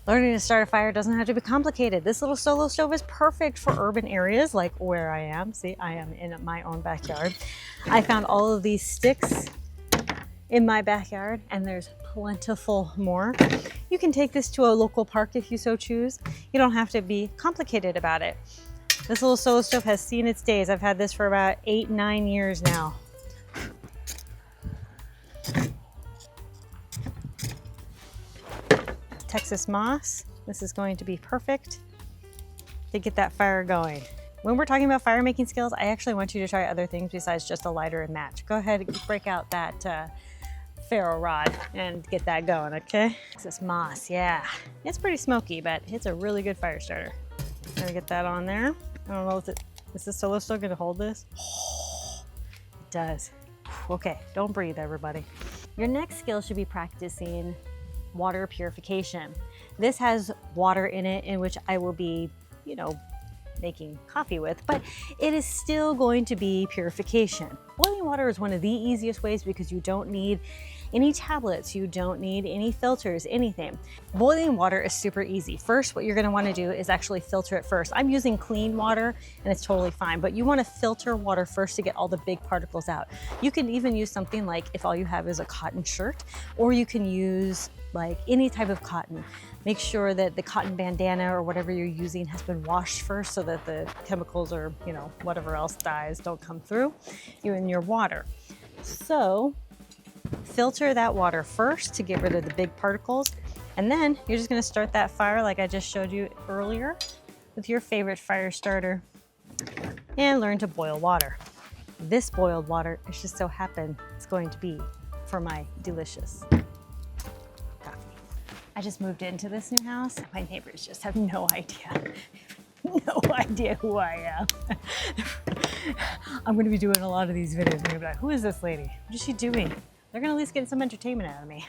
Learning to start a fire doesn't have to be complicated. This little solo stove is perfect for urban areas like where I am. See, I am in my own backyard. I found all of these sticks in my backyard, and there's plentiful more. You can take this to a local park if you so choose. You don't have to be complicated about it. This little solo stove has seen its days. I've had this for about 8-9 years now. Texas moss. This is going to be perfect to get that fire going. When we're talking about fire making skills, I actually want you to try other things besides just a lighter and match. Go ahead and break out that ferro rod and get that going, okay? Texas moss, yeah. It's pretty smoky, but it's a really good fire starter. I'm gonna get that on there. I don't know if is the solo stove gonna hold this? Oh, it does. Okay, don't breathe, everybody. Your next skill should be practicing water purification. This has water in it in which I will be, making coffee with, but it is still going to be purification. Boiling water is one of the easiest ways because you don't need any tablets, you don't need any filters, anything. Boiling water is super easy. First, what you're gonna wanna do is actually filter it first. I'm using clean water and it's totally fine, but you wanna filter water first to get all the big particles out. You can even use something like if all you have is a cotton shirt, or you can use like any type of cotton. Make sure that the cotton bandana or whatever you're using has been washed first so that the chemicals or whatever else dyes don't come through you in your water. So filter that water first to get rid of the big particles, and then you're just going to start that fire like I just showed you earlier with your favorite fire starter and learn to boil water. This boiled water, it just so happens it's going to be for my delicious coffee. I just moved into this new house. My neighbors just have no idea. No idea who I am. I'm going to be doing a lot of these videos. I'm going to be like, who is this lady? What is she doing? They're gonna at least get some entertainment out of me.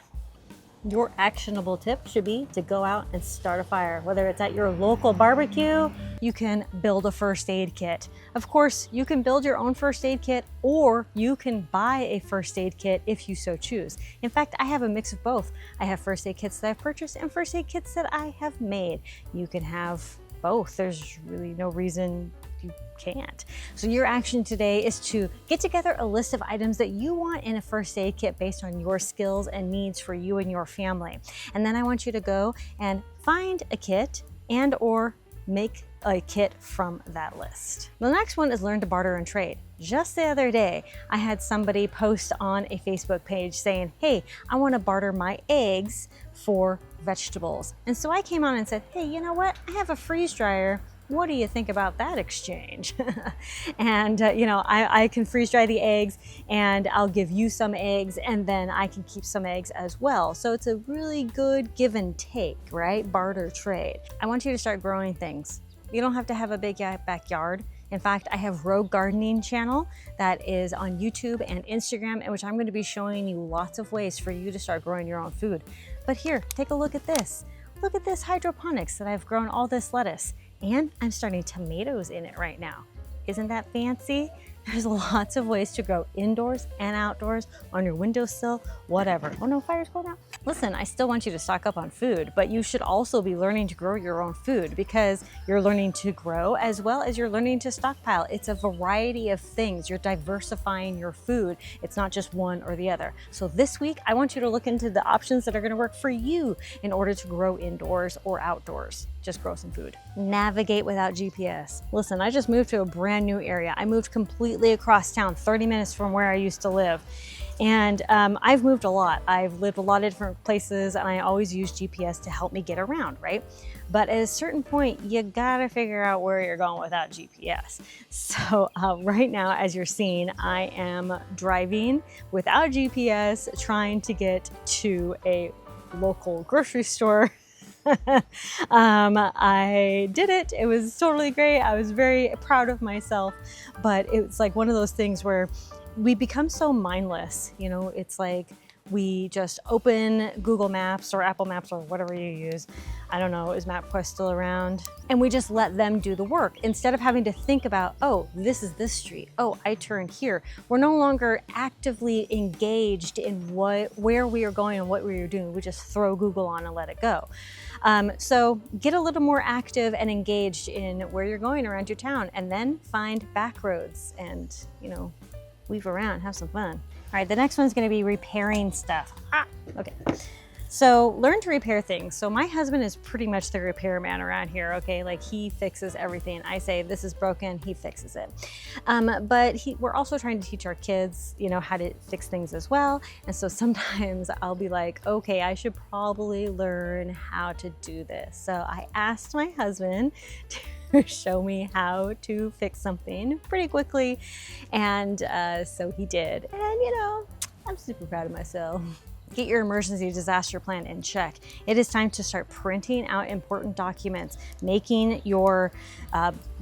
Your actionable tip should be to go out and start a fire. Whether it's at your local barbecue, you can build a first aid kit. Of course, you can build your own first aid kit, or you can buy a first aid kit if you so choose. In fact, I have a mix of both. I have first aid kits that I've purchased and first aid kits that I have made. You can have both. There's really no reason you can't. So your action today is to get together a list of items that you want in a first aid kit based on your skills and needs for you and your family. And then I want you to go and find a kit and or make a kit from that list. The next one is learn to barter and trade. Just the other day, I had somebody post on a Facebook page saying, hey, I want to barter my eggs for vegetables. And so I came on and said, hey, you know what? I have a freeze dryer. What do you think about that exchange? And I can freeze dry the eggs and I'll give you some eggs and then I can keep some eggs as well. So it's a really good give and take, right? Barter trade. I want you to start growing things. You don't have to have a big backyard. In fact, I have Rogue Gardening channel that is on YouTube and Instagram, in which I'm going to be showing you lots of ways for you to start growing your own food. But here, take a look at this. Look at this hydroponics that I've grown all this lettuce. And I'm starting tomatoes in it right now. Isn't that fancy? There's lots of ways to grow indoors and outdoors, on your windowsill, whatever. Oh no, fire's going out. Listen, I still want you to stock up on food, but you should also be learning to grow your own food because you're learning to grow as well as you're learning to stockpile. It's a variety of things. You're diversifying your food. It's not just one or the other. So this week, I want you to look into the options that are going to work for you in order to grow indoors or outdoors. Just grow some food. Navigate without GPS. Listen, I just moved to a brand new area. I moved completely across town, 30 minutes from where I used to live. And I've moved a lot. I've lived a lot of different places and I always use GPS to help me get around, right? But at a certain point, you gotta figure out where you're going without GPS. So right now, as you're seeing, I am driving without GPS, trying to get to a local grocery store. I did it. It was totally great. I was very proud of myself, but it's like one of those things where we become so mindless. It's like we just open Google Maps or Apple Maps or whatever you use. I don't know, is MapQuest still around? And we just let them do the work instead of having to think about, oh, this is this street. Oh, I turn here. We're no longer actively engaged in where we are going and what we are doing. We just throw Google on and let it go. So get a little more active and engaged in where you're going around your town, and then find back roads and, weave around, have some fun. All right, the next one's gonna be repairing stuff. Okay. So learn to repair things. So my husband is pretty much the repairman around here, okay? Like he fixes everything. I say, this is broken, he fixes it. But we're also trying to teach our kids, how to fix things as well. And so sometimes I'll be like, okay, I should probably learn how to do this. So I asked my husband to show me how to fix something pretty quickly. And so he did. And I'm super proud of myself. Get your emergency disaster plan in check. It is time to start printing out important documents, making your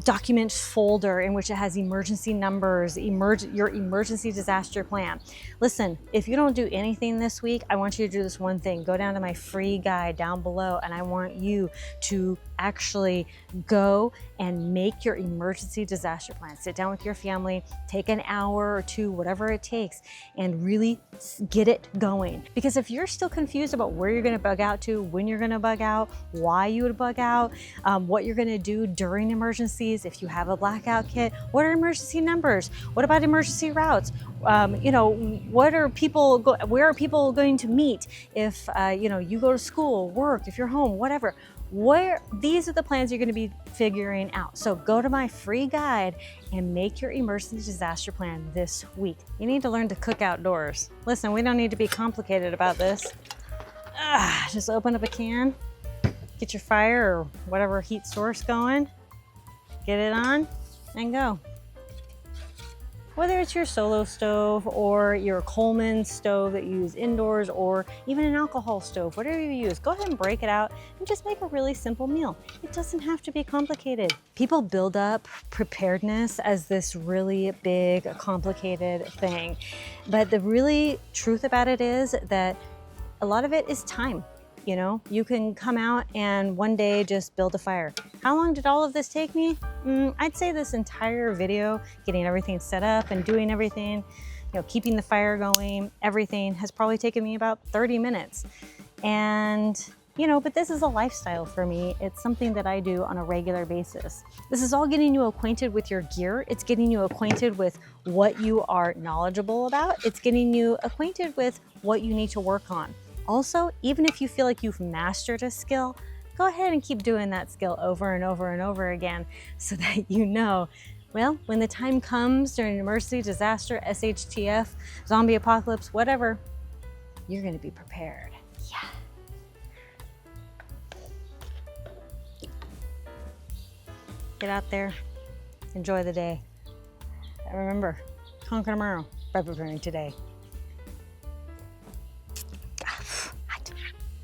document folder in which it has emergency numbers, your emergency disaster plan. Listen, if you don't do anything this week, I want you to do this one thing. Go down to my free guide down below, and I want you to actually go and make your emergency disaster plan. Sit down with your family, take an hour or two, whatever it takes, and really get it going. Because if you're still confused about where you're gonna bug out to, when you're gonna bug out, why you would bug out, what you're gonna do during emergencies, if you have a blackout kit, what are emergency numbers? What about emergency routes? Where are people going to meet if you go to school, work, if you're home, whatever. These are the plans you're going to be figuring out. So go to my free guide and make your emergency disaster plan this week. You need to learn to cook outdoors. Listen, we don't need to be complicated about this. Just open up a can, get your fire or whatever heat source going, get it on, and go. Whether it's your solo stove or your Coleman stove that you use indoors, or even an alcohol stove, whatever you use, go ahead and break it out and just make a really simple meal. It doesn't have to be complicated. People build up preparedness as this really big, complicated thing. But the really truth about it is that a lot of it is time. You can come out and one day just build a fire. How long did all of this take me? I'd say this entire video, getting everything set up and doing everything, keeping the fire going, everything has probably taken me about 30 minutes. And, but this is a lifestyle for me. It's something that I do on a regular basis. This is all getting you acquainted with your gear. It's getting you acquainted with what you are knowledgeable about. It's getting you acquainted with what you need to work on. Also, even if you feel like you've mastered a skill, go ahead and keep doing that skill over and over and over again so that well, when the time comes during an emergency, disaster, SHTF, zombie apocalypse, whatever, you're gonna be prepared. Yeah. Get out there, enjoy the day. And remember, conquer tomorrow by preparing today.